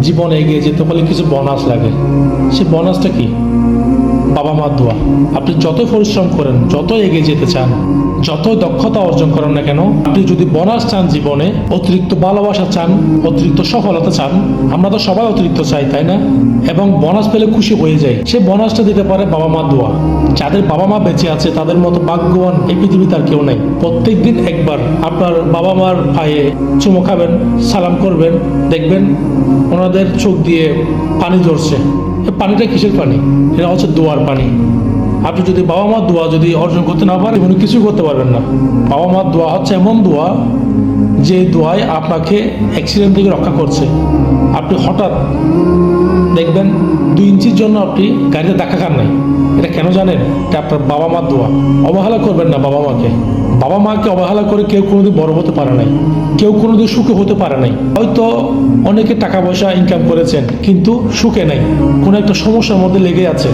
জীবনে এগিয়ে যেতে হলে কিছু বোনাস লাগে। সে বোনাসটা কি? বাবা মার দোয়া। আপনি যতই পরিশ্রম করেন, যতই এগিয়ে যেতে চান, যতই দক্ষতা অর্জন করেন না কেন, আপনি যদি বোনাস চান, জীবনে অতিরিক্ত ভালোবাসা চান, অতিরিক্ত সফলতা চান, আমরা তো সবাই অতিরিক্ত চাই, তাই না? এবং বোনাস পেলে খুশি হয়ে যায়, সে বোনাসটা দিতে পারে বাবা মার দোয়া। যাদের বাবা মা বেঁচে আছে তাদের মতো ভাগ্যবান এই পৃথিবীতে আর কেউ নেই। প্রত্যেকদিন একবার আপনার বাবা মার পায়ে চুমো খাবেন, সালাম করবেন, দেখবেন ওনাদের চোখ দিয়ে পানি ঝরছে। পানিটা কিসের পানি? এটা হচ্ছে দোয়ার পানি। আপনি যদি বাবা মার দোয়া যদি অর্জন করতে না পারেন, উনি কিছুই করতে পারবেন না। বাবা মার দোয়া হচ্ছে এমন দোয়া, যে দোয়ায় আপনাকে অ্যাক্সিডেন্ট থেকে রক্ষা করছে। আপনি হঠাৎ দেখবেন 2 ইঞ্চির জন্য আপনি গাড়িতে ধাক্কা খান নাই। এটা কেন জানেন? এটা আপনার বাবা মার দোয়া। অবহেলা করবেন না বাবা মাকে। বাবা মাকে অবহেলা করে কেউ কোনোদিন বড় হতে পারে নাই, কেউ কোনোদিন সুখে হতে পারে নাই। হয়তো অনেকে টাকা পয়সা ইনকাম করেছেন কিন্তু সুখে নাই, কোনো একটা সমস্যার মধ্যে লেগে আছে।